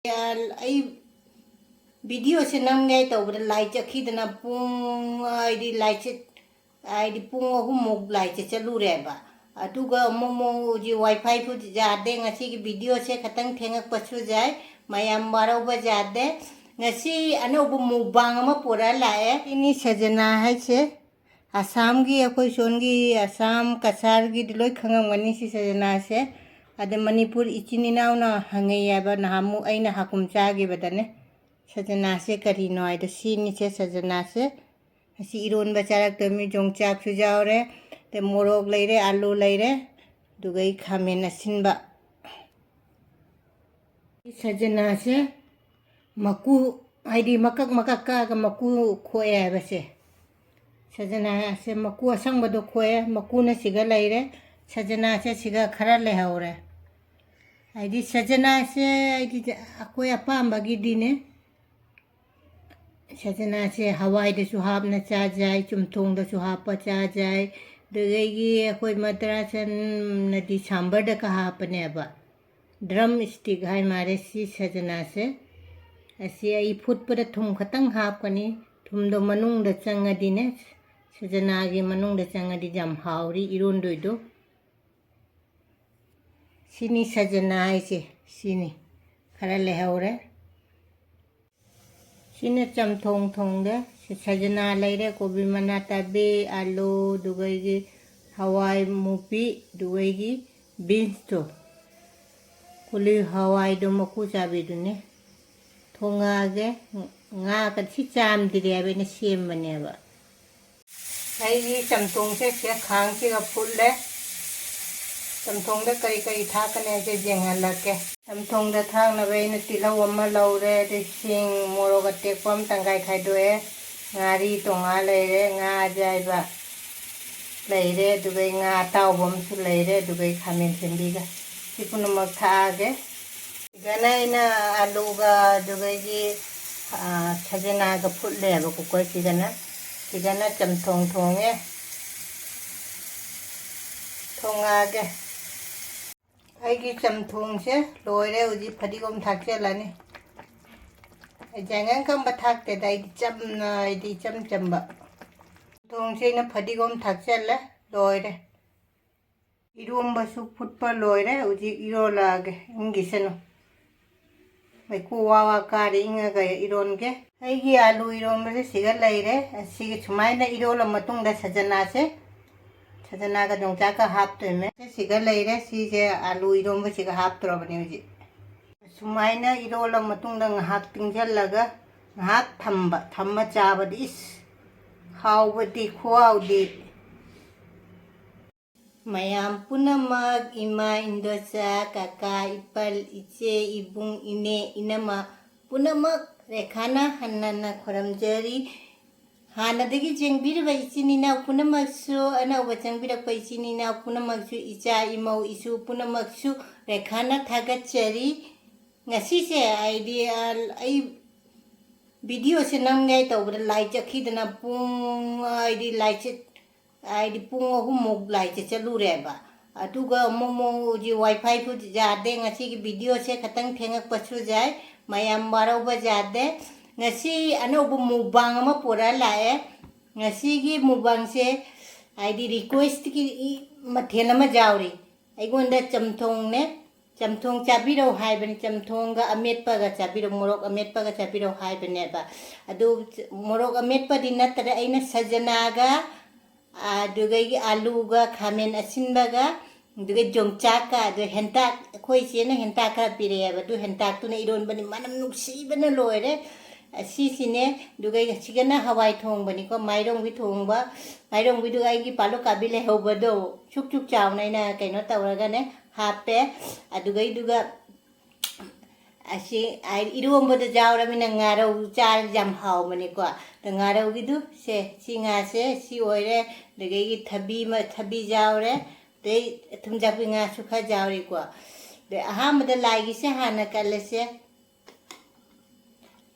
I video se namngai tawbada lai chakhidana pung idi lai che idi pung ahumuk lai che chalureba aduga momo ji wifi pu jade ngasi ki video se khatang thengak pasu jai mayam baroba jade ngasi anobu mukbang ama pura lae ini sajana hai che Assam gi akoi songi Assam kasar gi diloi khangamani si sajana se ade Manipur ichininaw na hangayaba na hamu aina hakum chagi badane Sajana se karino ai si ni che sajana se si iron bacharak tami Yongchak su jaure te morok leire aloo leire dugai khamen asinba sajana se maku aidi makak ka ga maku khoe ba se sajana se maku asang bado khoe maku na siga leire sajana se siga khara le haure aidi sajana se aidi akoi apamba gi dine Sajana se hawai da su hap na cha jai Chamthong da su hap pa cha jai dugegi akoi madrasan na di sambar da ka hap ne ba drum stick hai mare si sajana se asi ai phut pa da thum khatang hap kani thum do manung da changa di ne sajana gi manung da changa di jam hauri iron doi do sini sajana ai se sini khara le haure Sini Chamthong thong de sajana leire kobi manata be aloo dugai hawai mupi dugai beans to kuli hawai do maku chabi dune thonga ge nga ka si cham dire abe ne sem bane ba ai Chamthong se khang si ga phul le Chamthong da kari thakane je jengal ke Chamthong da thang na be ne tilaw amma laure de sing moro ga tekpam tangai khai doe ngari tonga leire nga jaiba leire dugai nga ataoba su leire dugai khamen sendi ga sipuna mak thaage gana ina aloo ga dugai gi sajana ga phut le ba ku koi sigana Chamthong thonge thonga ge aigi Chamthong se loire uji phadigom thakche lani jangan kam bathak te dai cham na di cham ba thong se na phadigom thakche la loire eromba su phutpa loire uji irola ge ingiseno mai ku wawa kari inga ga iron ge aigi aloo eromba se siga leire sige chumai na irola matung da sajana se Sajana ka Yongchak ka hap to me siga leire si je aloo eromba siga hap to bani uji sumaina irola matung da ngahak tingjal laga ngahak thamba chaba dis hawa di khwaw di mayam punamak ima indosa kaka ipal iche ibung ine inama punamak rekhana hannana khoramjari Hanadagi jengbirba ichinina punamaksu anauba jengbirba ichinina punamaksu icha imau isu punamaksu rekhana thagachari ngasi se idea ai video se namngai tawbada lai chakhidana pung idi lai che idi pung ahumuk lai che chalureba aduga momo ji wifi pu jade ngasi ki video se khatang thengak pasu jai mayam baroba jade ngasi anobu mukbang ama pura lae ngasi gi mukbang se ID request ki mathena ma jawri aigonda Chamthong ne Chamthong chabiro haiben Chamthong ga ametpa ga chabiro morok ametpa ga chabiro haiben ba adu morok ametpa dinatra aina sajana ga dugai gi aloo ga khamen asinba ga dugai Yongchak ka du hentak khoi che na hentak ka pire ba du hentak tu ne iron bani manam nuksi bana loire sine dugai sigana hawai thong bani ko mairong bi thong ba mairong bi dugai gi palo kabile hobado chuk chaw nai na kaino tawraga ne hape adugai duga asi ai iromba da jawra mina ngaro char jam haw mani ko da ngaro gi du se singa se si oire dugai gi thabi jawre de thumja pinga sukha jawri ko de ahamda lai gi se hana kalese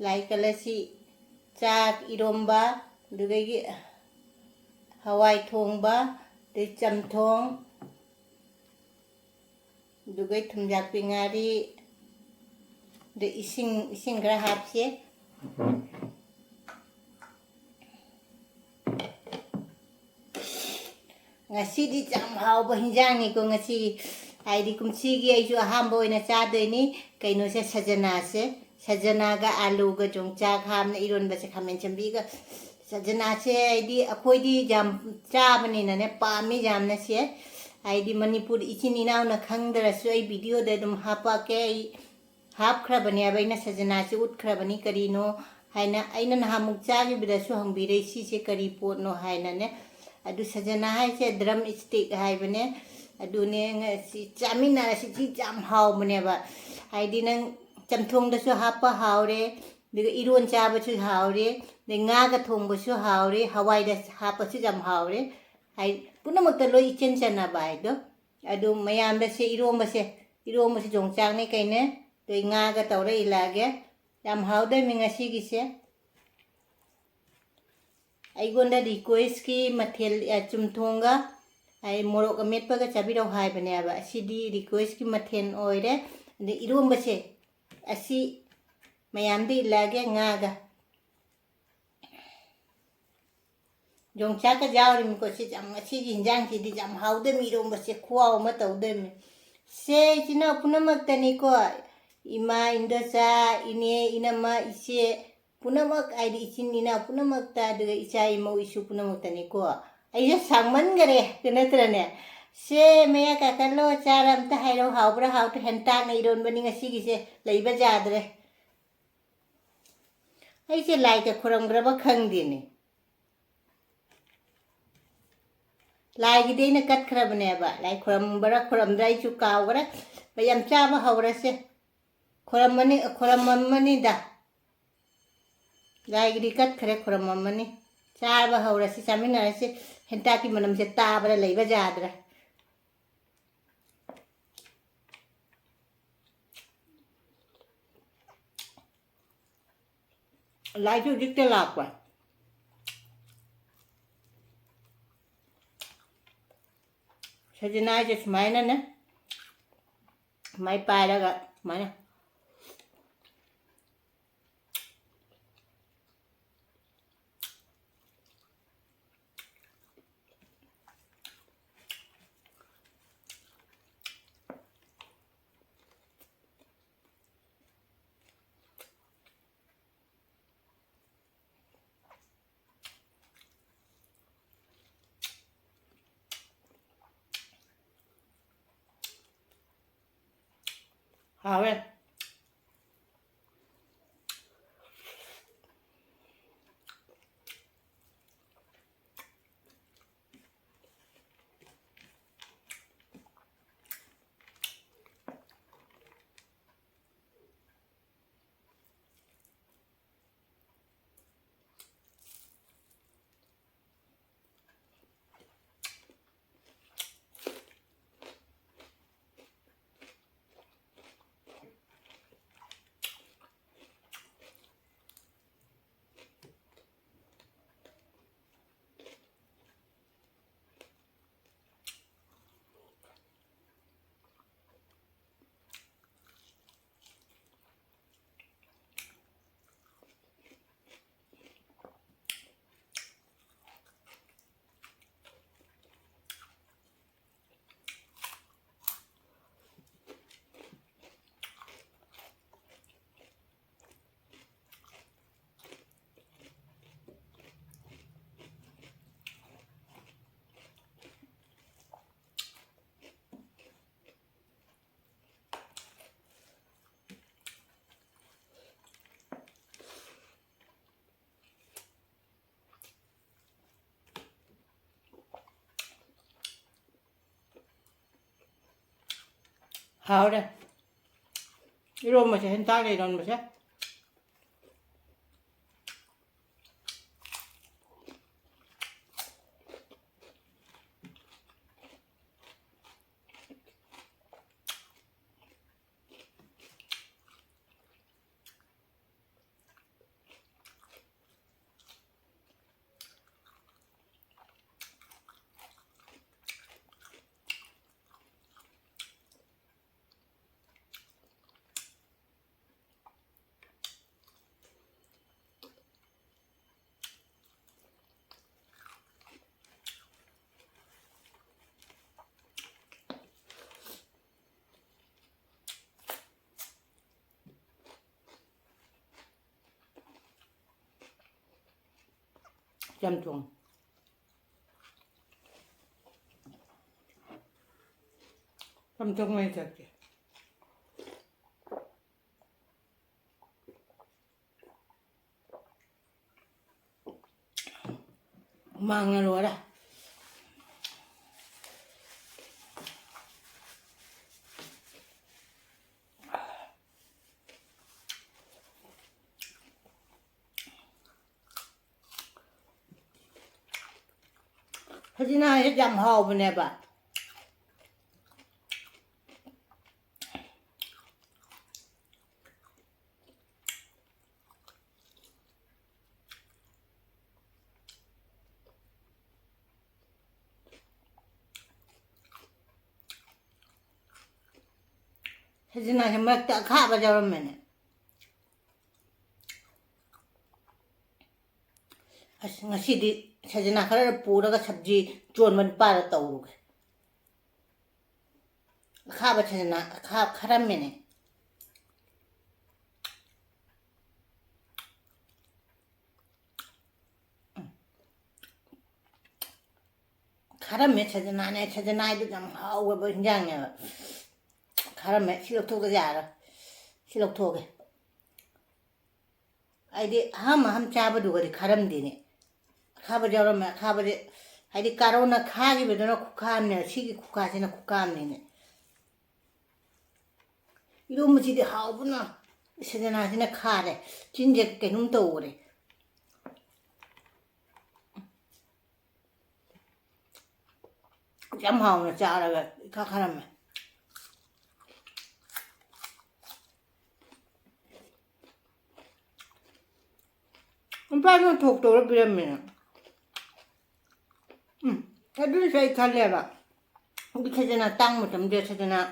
Lai kalasi chak eromba dugai hawai thongba de Chamthong dugai thumjak pingari ꯗ ꯏꯁꯤꯡ ꯈꯔ ꯍꯥꯞꯁꯦ ngasi di jam hau ba hinjang ni ko ngasi ai di kumsi gi ai ju aham boy na cha doi ni kaino se sajana ga aloo ga jongchak ham na iron ba se khamen chambi ga sajana se ai di akoi di jam cha bani na ne pa mi jam na se ai di manipur ichini na na khang dara su ai video de dum hapa ke ai hap khra bani abai na sajana se ut khra bani karino haina aina na hamuk cha gi bida su hang bi re si se kari pot no haina ne adu sajana hai se drum stick hai bane adu ne si chamina si jam hau bane ba hai di nang chamthong da su hapa haure diga iron cha ba su haure de nga ga thong ba su haure hawai da hapa su jam haure hai punamak ta loi chen chana bai do adu mayam da se iromba se jongchang ne kai ne de nga ga tawre ilage jam hau da mi ngasi gi se aigonda request ki mathel chumthonga ai morok amet pa ga chabi ro hai bane aba asidi request ki mathen oire de iromba se asi mayam di lage nga ga jongchak ka jawri mi ko si jam asi jinjang ki di jam hau de mi iromba se khuwa ma taw de mi se china punamak tani ko ima indosa ine inama ise punamak ai di ichin nina punamak ta de ichai mo isu punamak tani ko ai ya sangman gare kenatra ne se meya ka kallo charam ta hairo haubra hau to henta nei ron bani ngasi gi se leiba jadre ai se lai ka khuram graba khang di ni lai gi de na kat khra bane ba lai khuram drai chu kaw gra bayam cha ba haura se khuram mani da lai gi kat khre khuram mani cha ba haura se chamina se henta ki manam se ta ba leiba jadra lai chu dik te lak ba sajana je smaina na mai pa ra ga mana hawe haure iromba se henta le ron ba se Chamthongไม่จัดมังอะไรวะSajanaให้จำหาวไปเนี่ยปะSajanaให้มาตะข้าไปจะรำมันเนี่ยngasi di Sajana kara pura ka sabji chon man para tawrug kha ba Sajana kha kharam mene kharam me Sajana idu jam haw ba hinjang ne kharam me silok thok da jara silok thoge ai di ham cha ba du ga di kharam di ne खाब जरा में खाब जे Heidi corona खागी बेदना कुकाम ने सिगी कुकासेना कुकाम ने इरो मुचिदे हावबना Sajana खारे चिंजे केनुम तोरे जम हावना चारा का खरम में उनपानो ठोक तोरे बिरम में Tadi saya kali apa? Kita Sajana tang macam dia Sajana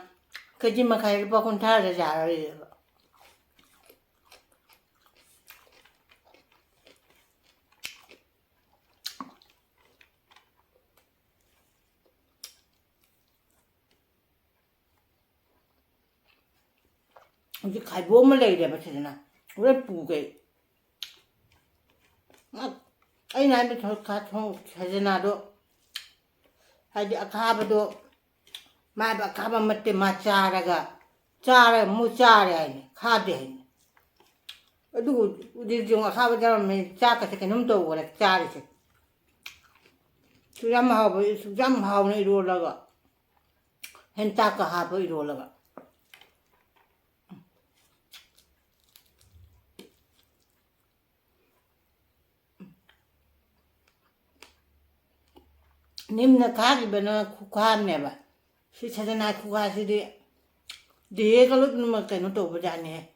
kerja makai lupa kontar saja hari. Jadi kai bom malai dia Sajana. Udah pukai. Ai nai be thok kha thong Sajana do Haji akaba do ma ba akaba matte ma chara mu chara ai khade ai adu di jong akaba jara me cha ka ke num to wala chara se sujam ha ne ro la ga hen ta ka ha bo ro la ga Nimna khagi bana khukam ne ba si Sajana khukha si de kalau numa kaino to bajane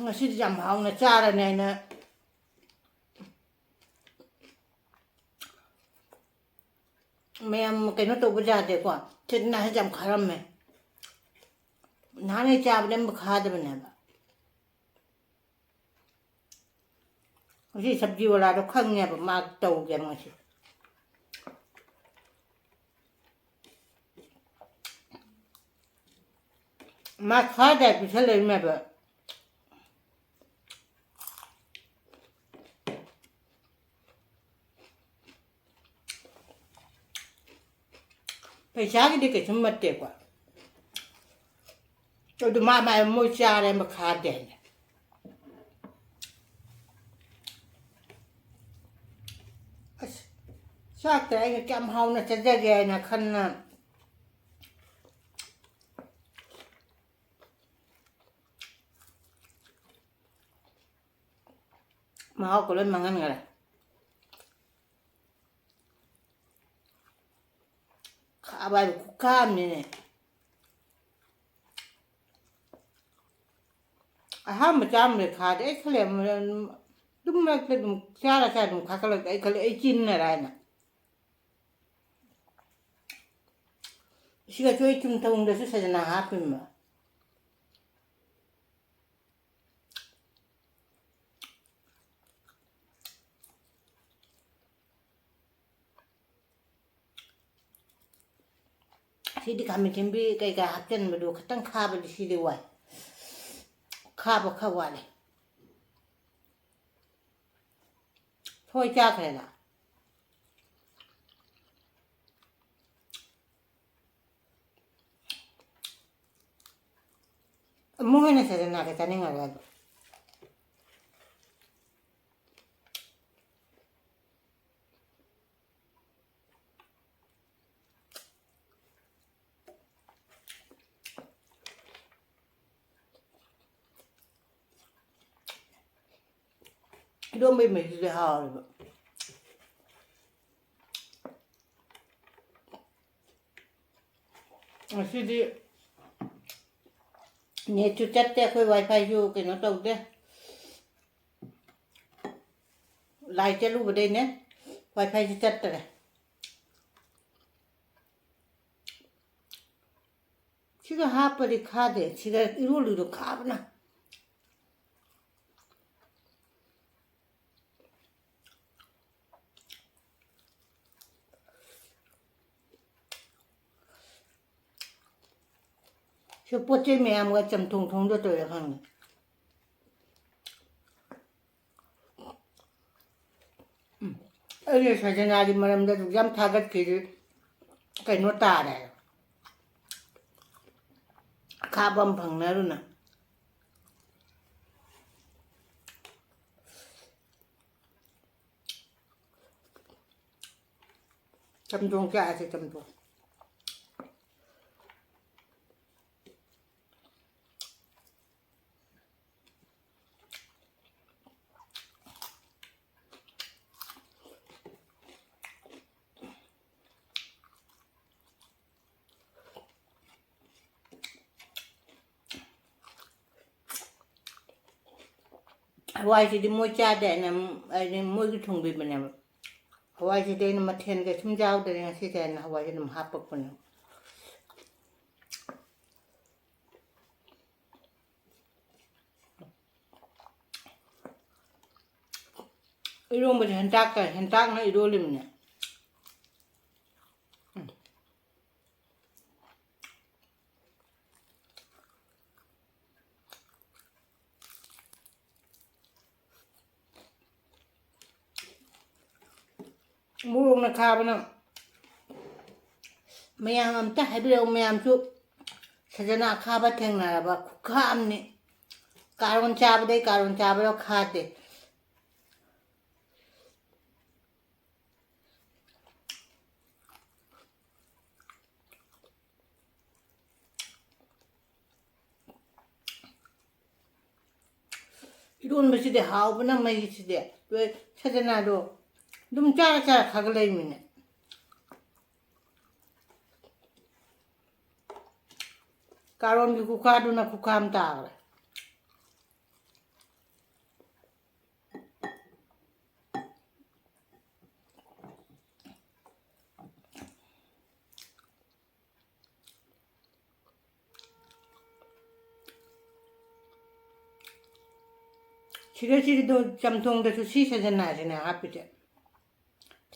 ngasi jam haw na chara ne na mayam kaino to bajate ko Sajana jam kharam me nane cha bne khad bne ba Ngasi sabji wala do khang ne ba ma taw ge ngasi ma khada bi thale me ba पैसा की दिक्कत मत दे को तो मा mo cha re ma kha de Chắc cái anh kem hồng là chân dây là khăn mà họ có lên mang ăn rồi khá bài của cam này ham mà chăm để khá đấy cái này mà đúng là cái đúng xa đúng khá cái ấy chín này này 시가 저희 Chamthong 데서 Sajana 하필 Sidi kami tembi kai ka hakten madu katang khaba di sidi wai khaba khawale thôi cha khỏe là mua này sẽ là cái chả nên là Don't make me the hard. I see the need to chat there with Wi-Fi you can not out there. Like a little bit in it. Wi-Fi chat there. She got happily carded. She got a little carbon. She put me, I'm got some tongue to the honey. Earlier, Sajana, madam, that jump target kid cannot die. Carbon pang naruna. Chamthong cha thì Chamthong. Hawai thì đi mua cha để làm mua cái thùng bì bên này. Hawai thì đây là mặt thiên cái chum dao để làm xí thế Hawai thì làm hấp bọc bên này. Eromba thì hành tác nó eromba lên nè. Mua nó khá bên nào. Mày ăn ta hay biết ông mày ăn chút. Sajana khá bắt thèn là bà khá ăn nè. Carbon chạp đây khá đấy. 이런 맛이 돼 하우브나 맛이 돼. 왜 찾아나도 좀 짜라 가글레이미네. 까론기 국화도나 국화함다 그래. 지레지리도 잠통돼서 시세잖아지네 앞이제.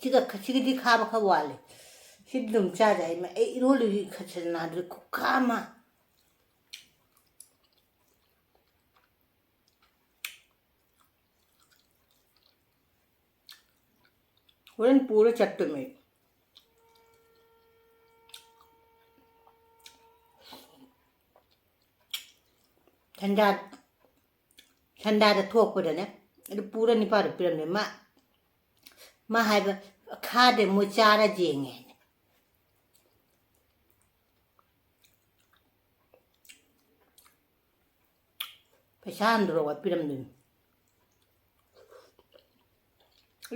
지가 카바카 와래. 시좀 짜자 이마 이rol리 같이나들 국카마. 원 पूरे चट्ट में ठंडा the थोक पड़े ने ये पूरा नहीं पार पिरम ने माँ है बा खादे मुचारा जेंगे पहचान दो वो पिरम ने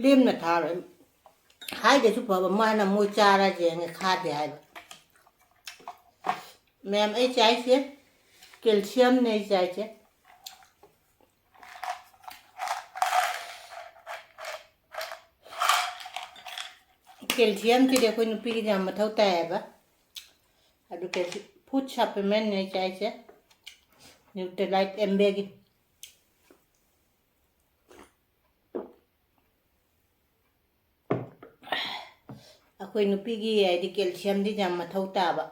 लेम न था रे हाय दे सुपर माँ ना मुचारा जेंगे खादे है मैम ऐ चाहिए कैल्शियम नहीं चाहिए कैल्शियम की देखो नुपी की जाम मत होता है बा अभी कैसे फूड सप्लीमेंट नहीं चाहिए न्यूट्रीलाइट एम्बे की अकोई नुपी की है दी कैल्शियम दी जाम मत होता है बा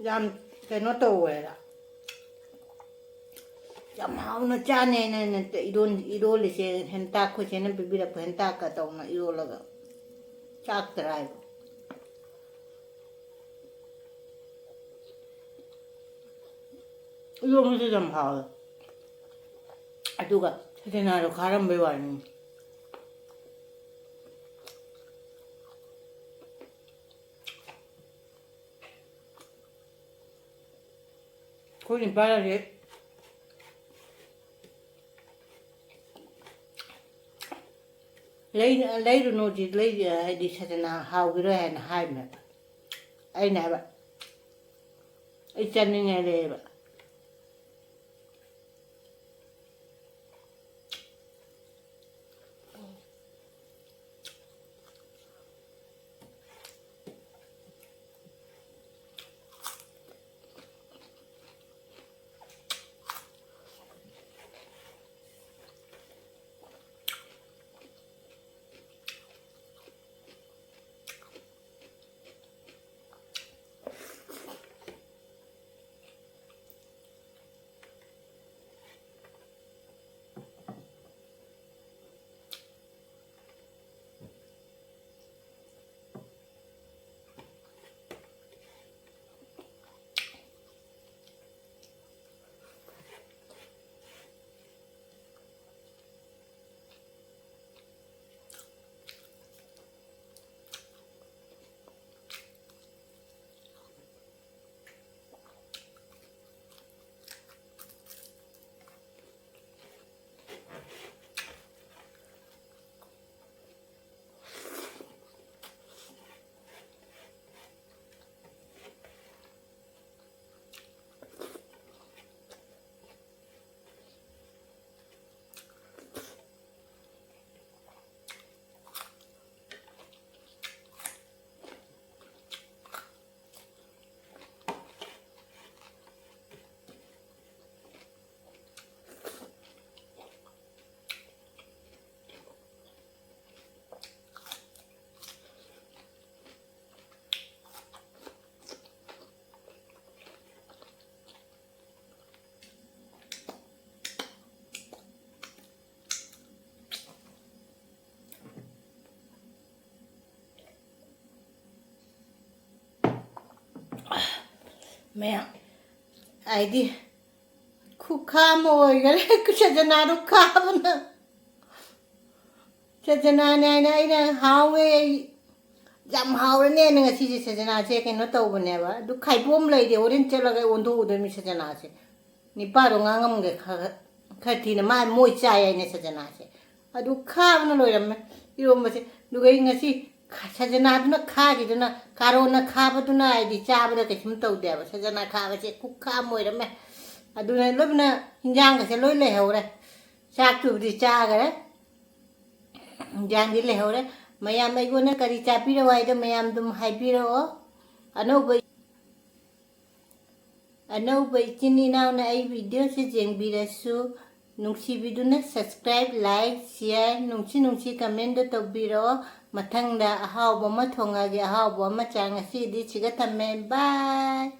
ꯌꯥꯝ ꯀꯩꯅꯣ ꯇꯧꯋꯦꯔ ꯌꯥꯝ ꯍꯥꯎꯅ ꯆꯥꯅꯦꯅ ꯏꯔꯣꯜꯂꯤꯁꯦ ꯍꯦꯟꯇꯥꯛ ꯈꯣꯏꯆꯦꯅ ꯄꯤꯕꯤꯔꯛꯄ ꯍꯦꯟꯇꯥꯛꯀ ꯇꯧꯅ ꯏꯔꯣꯜꯂꯒ ꯆꯥꯛꯇꯔꯥ ꯍꯥꯏꯕ 이러면서 좀 봐. 누가 세대나로 가란 배 와니. 거긴 빨리 lấy rồi chỉ lấy đi sao nào hao cái đó là hai mẹ ấy này bạn ấy chân như này đây bạn mẹ ai đi khu kha mồi cái cứ Sajana nó kha bên nè Sajana này nè hao ấy dầm hao đấy nè người chị Sajana chơi cái nó tàu bên này vậy đúc khai bom lấy đi ổn chơi là cái ổn thu được mi Sajana chơi nipa rồi ngang ngâm cái khai thì nó mai môi chai này Sajana chơi đúc kha nó lôi làm yêu mà chơi đúc cái người chị Sajana nó kha gì đó nó caro nó kha bắt nó ai đi cha bắt cái chim tàu đẹp Sajana kha vậy chơi cúc kha mồi đó mẹ đúc này lúc nè giang cái lôi lẻ hầu đây cha chụp đi cha cái đấy giang đi lẻ hầu đấy mayam ay guna kari chapi ra wai da mayam dum haipi ra o ano bai chini naw na ay video se jeng bi ra su nungsi video na subscribe like share nungsi comment da to bi ra mathang da ahaw ba ma thonga ge ahaw ba ma chang si di chiga tamme bye